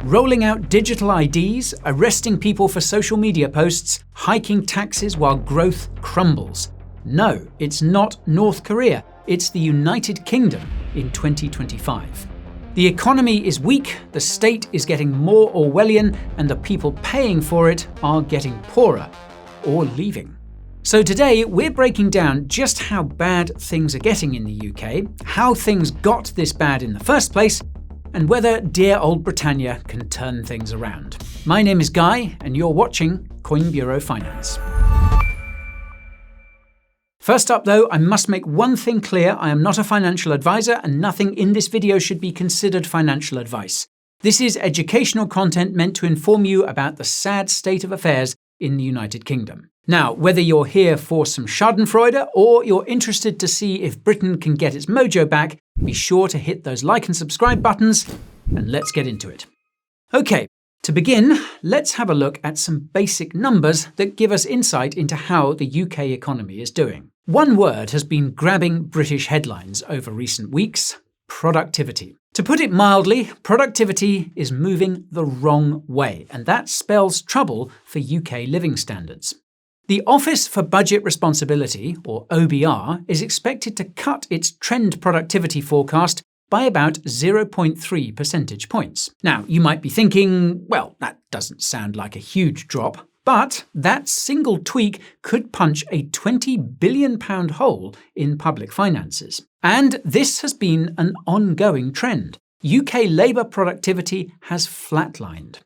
Rolling out digital IDs, arresting people for social media posts, hiking taxes while growth crumbles. No, it's not North Korea, it's the United Kingdom in 2025. The economy is weak, the state is getting more Orwellian, and the people paying for it are getting poorer or leaving. So today, we're breaking down just how bad things are getting in the UK, how things got this bad in the first place, and whether dear old Britannia can turn things around. My name is Guy, and you're watching Coin Bureau Finance. First up though, I must make one thing clear: I am not a financial advisor and nothing in this video should be considered financial advice. This is educational content meant to inform you about the sad state of affairs in the United Kingdom. Now, whether you're here for some schadenfreude or you're interested to see if Britain can get its mojo back, be sure to hit those like and subscribe buttons, and let's get into it. Okay, to begin, let's have a look at some basic numbers that give us insight into how the UK economy is doing. One word has been grabbing British headlines over recent weeks: productivity. To put it mildly, productivity is moving the wrong way, and that spells trouble for UK living standards. The Office for Budget Responsibility, or OBR, is expected to cut its trend productivity forecast by about 0.3 percentage points. Now, you might be thinking, well, that doesn't sound like a huge drop, but that single tweak could punch a £20 billion hole in public finances. And this has been an ongoing trend. UK labour productivity has flatlined.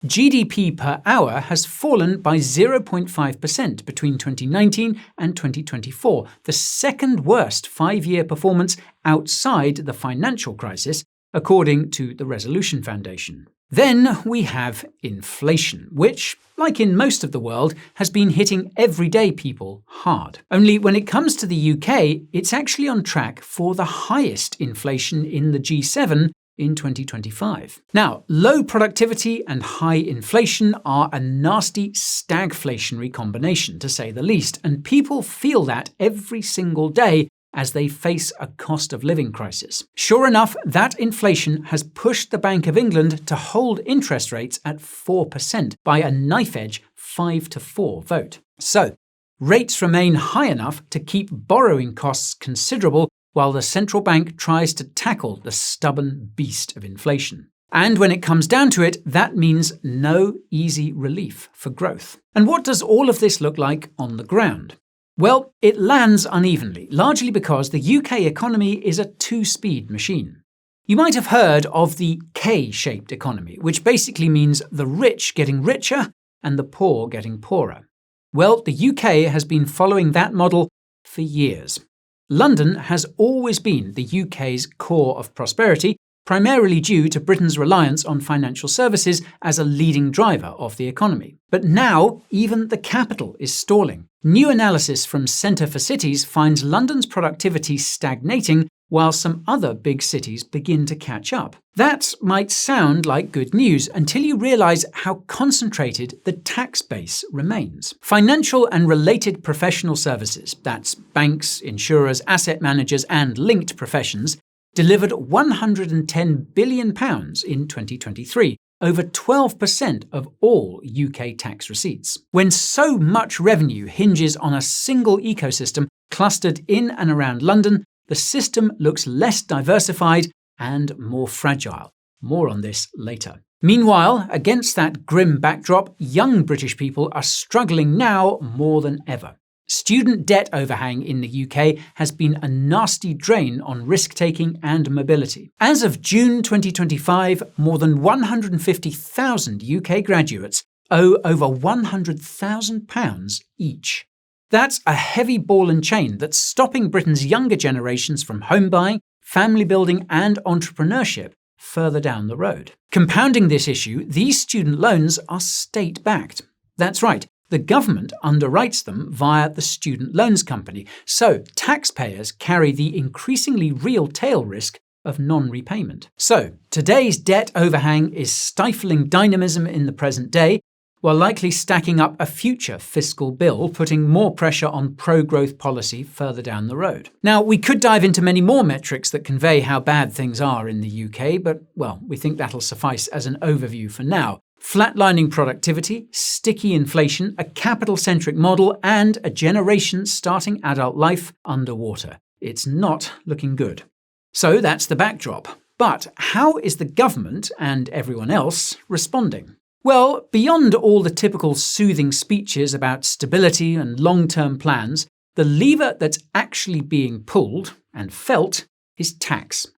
GDP per hour has fallen by 0.5% between 2019 and 2024, the second worst five-year performance outside the financial crisis, according to the Resolution Foundation. Then we have inflation, which, like in most of the world, has been hitting everyday people hard. Only when it comes to the UK, it's actually on track for the highest inflation in the G7 in 2025. Now, low productivity and high inflation are a nasty stagflationary combination, to say the least, and people feel that every single day as they face a cost of living crisis. Sure enough, that inflation has pushed the Bank of England to hold interest rates at 4% by a knife-edge 5-4 vote. So, rates remain high enough to keep borrowing costs considerable while the central bank tries to tackle the stubborn beast of inflation. And when it comes down to it, that means no easy relief for growth. And what does all of this look like on the ground? Well, it lands unevenly, largely because the UK economy is a two-speed machine. You might have heard of the K-shaped economy, which basically means the rich getting richer and the poor getting poorer. Well, the UK has been following that model for years. London has always been the UK's core of prosperity, primarily due to Britain's reliance on financial services as a leading driver of the economy. But now, even the capital is stalling. New analysis from Centre for Cities finds London's productivity stagnating while some other big cities begin to catch up. That might sound like good news until you realise how concentrated the tax base remains. Financial and related professional services, that's banks, insurers, asset managers and linked professions, delivered £110 billion in 2023, over 12% of all UK tax receipts. When so much revenue hinges on a single ecosystem clustered in and around London, the system looks less diversified and more fragile. More on this later. Meanwhile, against that grim backdrop, young British people are struggling now more than ever. Student debt overhang in the UK has been a nasty drain on risk-taking and mobility. As of June 2025, more than 150,000 UK graduates owe over £100,000 each. That's a heavy ball and chain that's stopping Britain's younger generations from home buying, family building and entrepreneurship further down the road. Compounding this issue, these student loans are state-backed. That's right, the government underwrites them via the Student Loans Company, so taxpayers carry the increasingly real tail risk of non-repayment. So, today's debt overhang is stifling dynamism in the present day, while likely stacking up a future fiscal bill, putting more pressure on pro-growth policy further down the road. Now, we could dive into many more metrics that convey how bad things are in the UK, but, well, we think that'll suffice as an overview for now. Flatlining productivity, sticky inflation, a capital-centric model, and a generation starting adult life underwater. It's not looking good. So that's the backdrop. But how is the government and everyone else responding? Well, beyond all the typical soothing speeches about stability and long-term plans, the lever that's actually being pulled and felt is tax.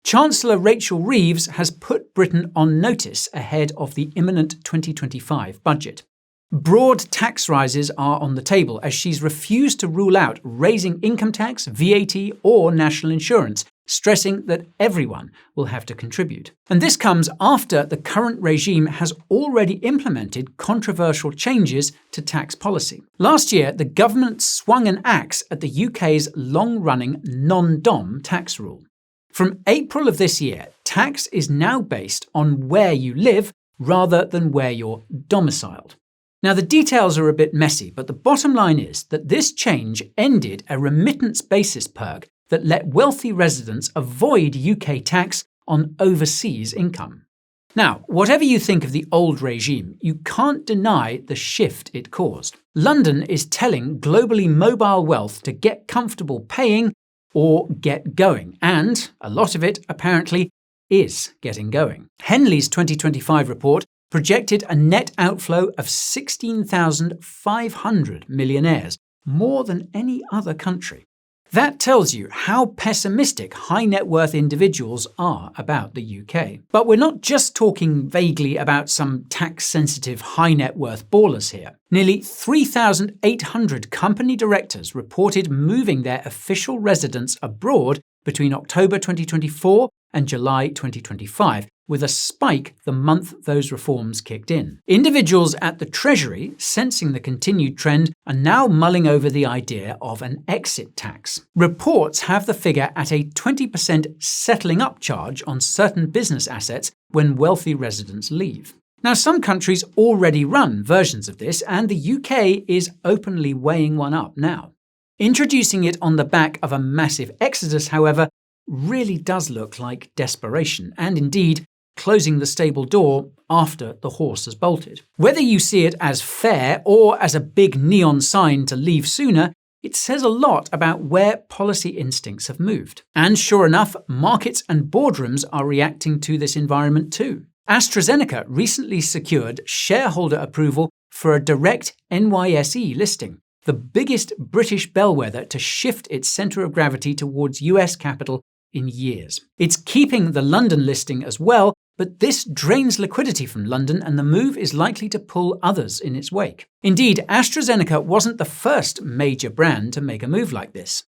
Chancellor Rachel Reeves has put Britain on notice ahead of the imminent 2025 budget. Broad tax rises are on the table as she's refused to rule out raising income tax, VAT, or national insurance, stressing that everyone will have to contribute. And this comes after the current regime has already implemented controversial changes to tax policy. Last year, the government swung an axe at the UK's long-running non-dom tax rule. From April of this year, tax is now based on where you live rather than where you're domiciled. Now, the details are a bit messy, but the bottom line is that this change ended a remittance basis perk that let wealthy residents avoid UK tax on overseas income. Now, whatever you think of the old regime, you can't deny the shift it caused. London is telling globally mobile wealth to get comfortable paying or get going, and a lot of it, apparently, is getting going. Henley's 2025 report projected a net outflow of 16,500 millionaires, more than any other country. That tells you how pessimistic high-net-worth individuals are about the UK. But we're not just talking vaguely about some tax-sensitive high-net-worth ballers here. Nearly 3,800 company directors reported moving their official residence abroad between October 2024 and July 2025, with a spike the month those reforms kicked in. Individuals at the Treasury, sensing the continued trend, are now mulling over the idea of an exit tax. Reports have the figure at a 20% settling up charge on certain business assets when wealthy residents leave. Now, some countries already run versions of this, and the UK is openly weighing one up now. Introducing it on the back of a massive exodus, however, really does look like desperation, and indeed, closing the stable door after the horse has bolted. Whether you see it as fair or as a big neon sign to leave sooner, it says a lot about where policy instincts have moved. And sure enough, markets and boardrooms are reacting to this environment too. AstraZeneca recently secured shareholder approval for a direct NYSE listing, the biggest British bellwether to shift its centre of gravity towards US capital in years. It's keeping the London listing as well, but this drains liquidity from London and the move is likely to pull others in its wake. Indeed, AstraZeneca wasn't the first major brand to make a move like this.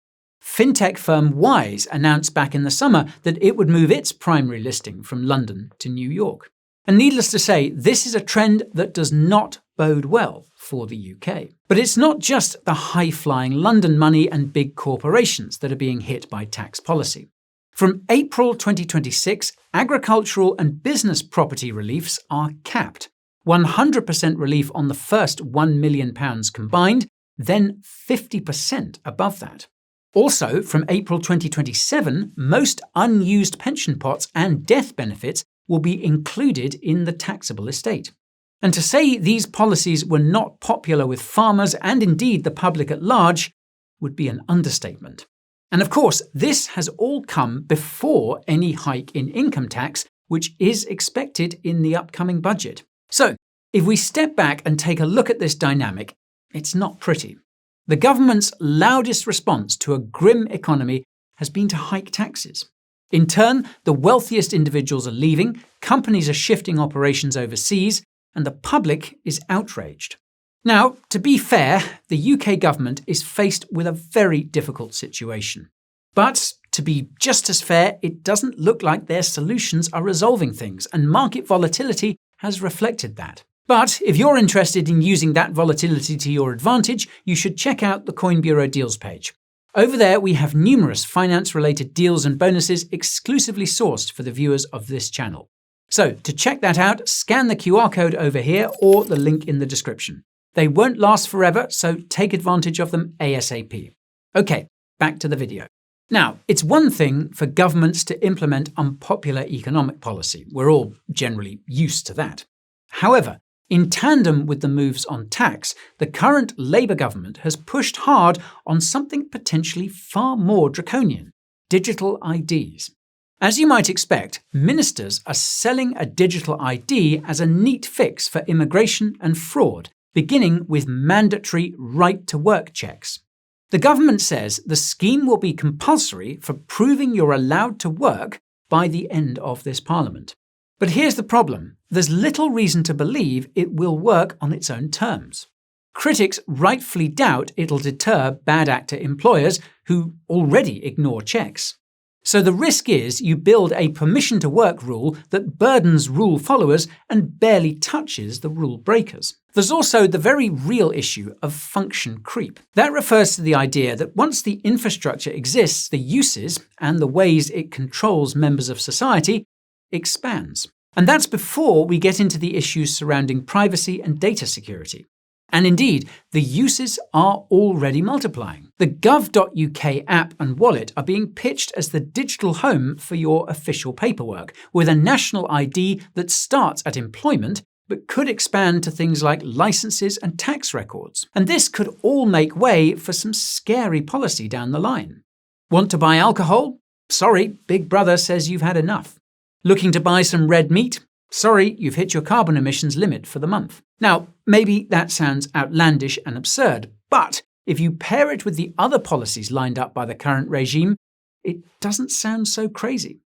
Fintech firm Wise announced back in the summer that it would move its primary listing from London to New York. And needless to say, this is a trend that does not bode well for the UK. But it's not just the high-flying London money and big corporations that are being hit by tax policy. From April 2026, agricultural and business property reliefs are capped. 100% relief on the first £1 million combined, then 50% above that. Also, from April 2027, most unused pension pots and death benefits will be included in the taxable estate. And to say these policies were not popular with farmers and indeed the public at large would be an understatement. And of course, this has all come before any hike in income tax, which is expected in the upcoming budget. So, if we step back and take a look at this dynamic, it's not pretty. The government's loudest response to a grim economy has been to hike taxes. In turn, the wealthiest individuals are leaving, companies are shifting operations overseas, and the public is outraged. Now, to be fair, the UK government is faced with a very difficult situation. But, to be just as fair, it doesn't look like their solutions are resolving things, and market volatility has reflected that. But if you're interested in using that volatility to your advantage, you should check out the Coin Bureau deals page. Over there, we have numerous finance-related deals and bonuses exclusively sourced for the viewers of this channel. So to check that out, scan the QR code over here or the link in the description. They won't last forever, so take advantage of them ASAP. Okay, back to the video. Now, it's one thing for governments to implement unpopular economic policy. We're all generally used to that. However, in tandem with the moves on tax, the current Labour government has pushed hard on something potentially far more draconian: digital IDs. As you might expect, ministers are selling a digital ID as a neat fix for immigration and fraud, beginning with mandatory right-to-work checks. The government says the scheme will be compulsory for proving you're allowed to work by the end of this parliament. But here's the problem. There's little reason to believe it will work on its own terms. Critics rightfully doubt it'll deter bad actor employers who already ignore checks. So the risk is you build a permission to work rule that burdens rule followers and barely touches the rule breakers. There's also the very real issue of function creep. That refers to the idea that once the infrastructure exists, the uses and the ways it controls members of society expands. And that's before we get into the issues surrounding privacy and data security. And indeed, the uses are already multiplying. The gov.uk app and wallet are being pitched as the digital home for your official paperwork, with a national ID that starts at employment but could expand to things like licenses and tax records. And this could all make way for some scary policy down the line. Want to buy alcohol? Sorry, Big Brother says you've had enough. Looking to buy some red meat? Sorry, you've hit your carbon emissions limit for the month. Now, maybe that sounds outlandish and absurd, but if you pair it with the other policies lined up by the current regime, it doesn't sound so crazy.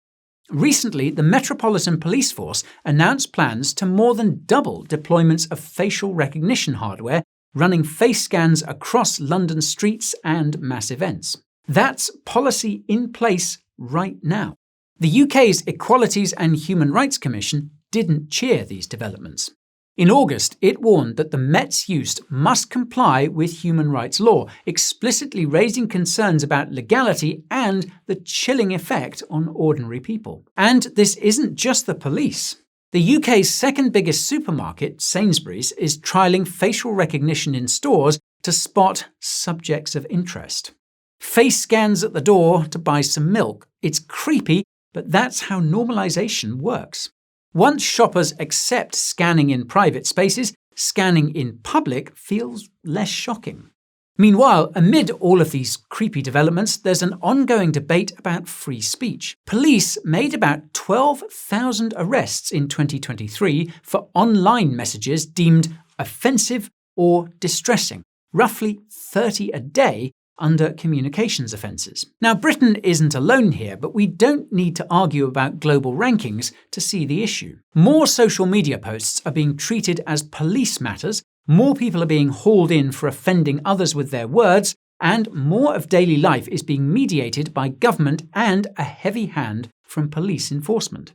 Recently, the Metropolitan Police Force announced plans to more than double deployments of facial recognition hardware, running face scans across London streets and mass events. That's policy in place right now. The UK's Equalities and Human Rights Commission didn't cheer these developments. In August, it warned that the Met's use must comply with human rights law, explicitly raising concerns about legality and the chilling effect on ordinary people. And this isn't just the police. The UK's second biggest supermarket, Sainsbury's, is trialling facial recognition in stores to spot subjects of interest. Face scans at the door to buy some milk. It's creepy, but that's how normalisation works. Once shoppers accept scanning in private spaces, scanning in public feels less shocking. Meanwhile, amid all of these creepy developments, there's an ongoing debate about free speech. Police made about 12,000 arrests in 2023 for online messages deemed offensive or distressing, roughly 30 a day under communications offences. Now, Britain isn't alone here, but we don't need to argue about global rankings to see the issue. More social media posts are being treated as police matters, more people are being hauled in for offending others with their words, and more of daily life is being mediated by government and a heavy hand from police enforcement.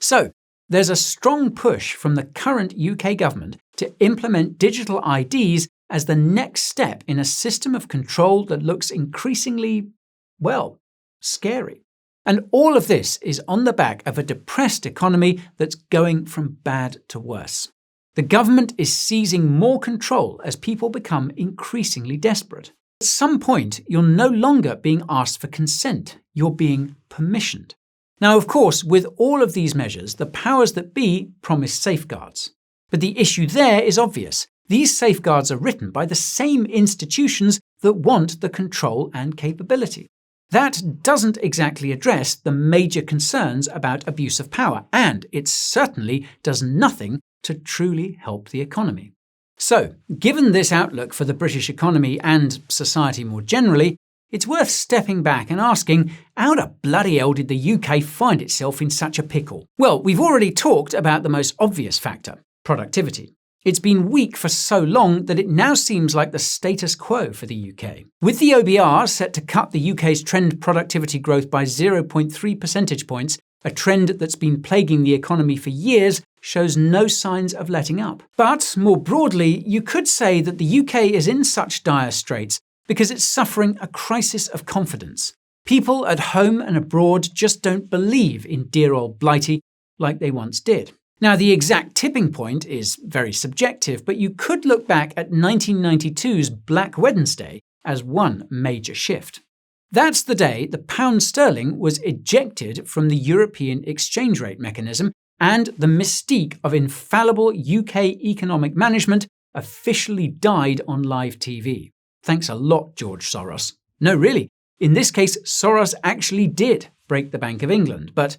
So, there's a strong push from the current UK government to implement digital IDs as the next step in a system of control that looks increasingly, well, scary. And all of this is on the back of a depressed economy that's going from bad to worse. The government is seizing more control as people become increasingly desperate. At some point, you're no longer being asked for consent, you're being permissioned. Now, of course, with all of these measures, the powers that be promise safeguards. But the issue there is obvious. These safeguards are written by the same institutions that want the control and capability. That doesn't exactly address the major concerns about abuse of power, and it certainly does nothing to truly help the economy. So, given this outlook for the British economy and society more generally, it's worth stepping back and asking, how the bloody hell did the UK find itself in such a pickle? Well, we've already talked about the most obvious factor, productivity. It's been weak for so long that it now seems like the status quo for the UK. With the OBR set to cut the UK's trend productivity growth by 0.3 percentage points, a trend that's been plaguing the economy for years shows no signs of letting up. But more broadly, you could say that the UK is in such dire straits because it's suffering a crisis of confidence. People at home and abroad just don't believe in dear old Blighty, like they once did. Now, the exact tipping point is very subjective, but you could look back at 1992's Black Wednesday as one major shift. That's the day the pound sterling was ejected from the European exchange rate mechanism, and the mystique of infallible UK economic management officially died on live TV. Thanks a lot, George Soros. No, really. In this case, Soros actually did break the Bank of England, but,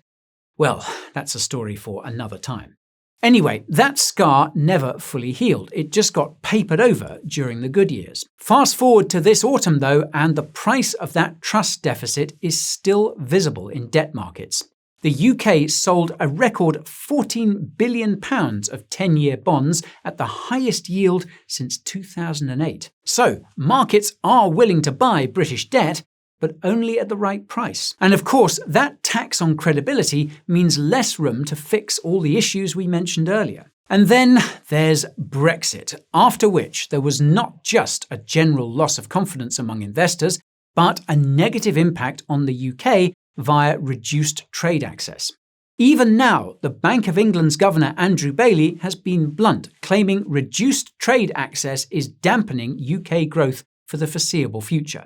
well, that's a story for another time. Anyway, that scar never fully healed. It just got papered over during the good years. Fast forward to this autumn, though, and the price of that trust deficit is still visible in debt markets. The UK sold a record £14 billion of 10-year bonds at the highest yield since 2008. So, markets are willing to buy British debt, but only at the right price. And of course, that tax on credibility means less room to fix all the issues we mentioned earlier. And then there's Brexit, after which there was not just a general loss of confidence among investors, but a negative impact on the UK via reduced trade access. Even now, the Bank of England's Governor Andrew Bailey has been blunt, claiming reduced trade access is dampening UK growth for the foreseeable future.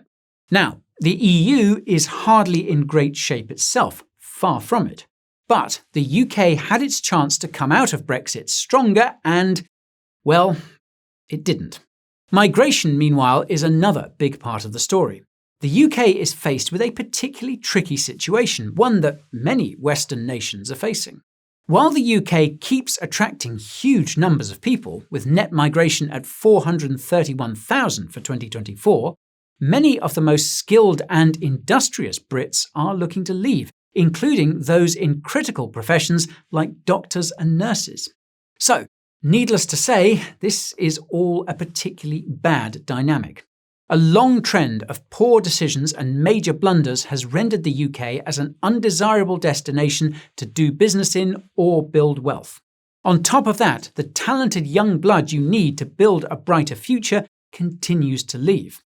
Now, the EU is hardly in great shape itself, far from it. But the UK had its chance to come out of Brexit stronger and, well, it didn't. Migration, meanwhile, is another big part of the story. The UK is faced with a particularly tricky situation, one that many Western nations are facing. While the UK keeps attracting huge numbers of people, with net migration at 431,000 for 2024, many of the most skilled and industrious Brits are looking to leave, including those in critical professions like doctors and nurses. So, needless to say, this is all a particularly bad dynamic. A long trend of poor decisions and major blunders has rendered the UK as an undesirable destination to do business in or build wealth. On top of that, the talented young blood you need to build a brighter future continues to leave.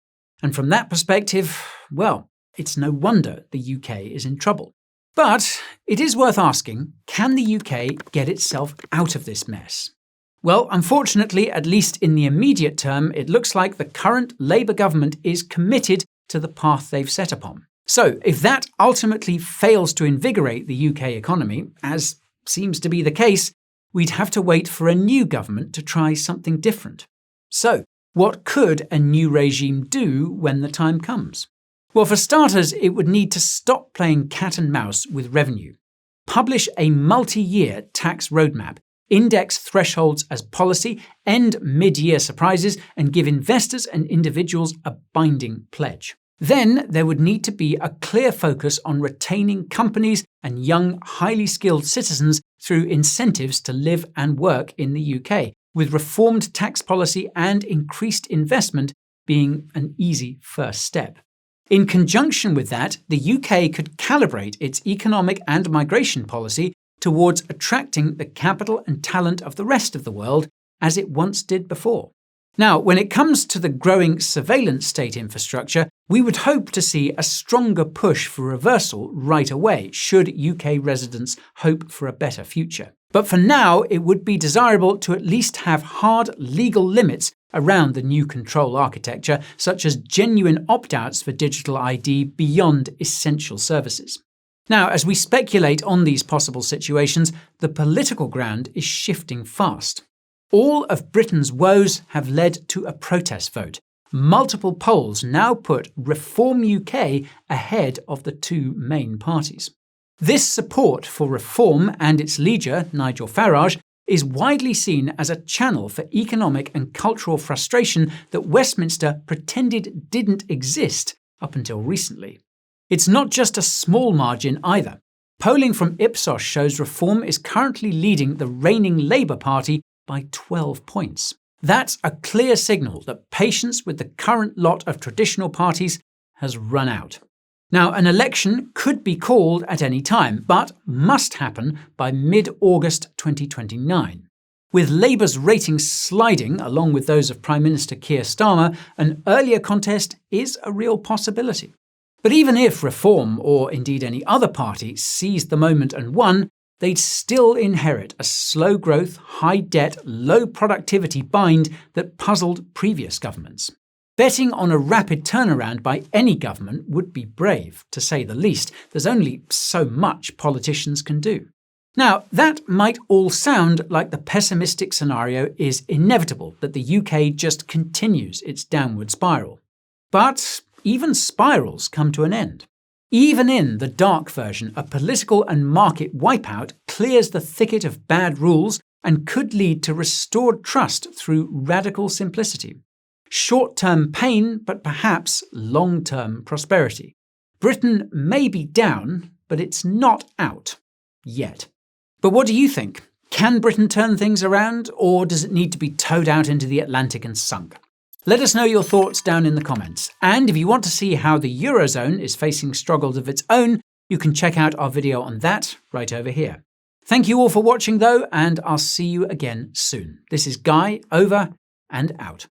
And from that perspective, well, it's no wonder the UK is in trouble. But it is worth asking, can the UK get itself out of this mess? Well, unfortunately, at least in the immediate term, it looks like the current Labour government is committed to the path they've set upon. So, if that ultimately fails to invigorate the UK economy, as seems to be the case, we'd have to wait for a new government to try something different. So, what could a new regime do when the time comes? Well, for starters, it would need to stop playing cat and mouse with revenue, publish a multi-year tax roadmap, index thresholds as policy, end mid-year surprises, and give investors and individuals a binding pledge. Then there would need to be a clear focus on retaining companies and young, highly skilled citizens through incentives to live and work in the UK, with reformed tax policy and increased investment being an easy first step. In conjunction with that, the UK could calibrate its economic and migration policy towards attracting the capital and talent of the rest of the world, as it once did before. Now, when it comes to the growing surveillance state infrastructure, we would hope to see a stronger push for reversal right away, should UK residents hope for a better future. But for now, it would be desirable to at least have hard legal limits around the new control architecture, such as genuine opt-outs for digital ID beyond essential services. Now, as we speculate on these possible situations, the political ground is shifting fast. All of Britain's woes have led to a protest vote. Multiple polls now put Reform UK ahead of the two main parties. This support for reform and its leader, Nigel Farage, is widely seen as a channel for economic and cultural frustration that Westminster pretended didn't exist up until recently. It's not just a small margin either. Polling from Ipsos shows Reform is currently leading the reigning Labour Party by 12 points. That's a clear signal that patience with the current lot of traditional parties has run out. Now, an election could be called at any time, but must happen by mid-August 2029. With Labour's ratings sliding along with those of Prime Minister Keir Starmer, an earlier contest is a real possibility. But even if Reform, or indeed any other party, seized the moment and won, they'd still inherit a slow growth, high debt, low productivity bind that puzzled previous governments. Betting on a rapid turnaround by any government would be brave, to say the least. There's only so much politicians can do. Now, that might all sound like the pessimistic scenario is inevitable, that the UK just continues its downward spiral. But even spirals come to an end. Even in the dark version, a political and market wipeout clears the thicket of bad rules and could lead to restored trust through radical simplicity. Short-term pain, but perhaps long-term prosperity. Britain may be down, but it's not out. Yet. But what do you think? Can Britain turn things around, or does it need to be towed out into the Atlantic and sunk? Let us know your thoughts down in the comments. And if you want to see how the Eurozone is facing struggles of its own, you can check out our video on that right over here. Thank you all for watching though, and I'll see you again soon. This is Guy, over and out.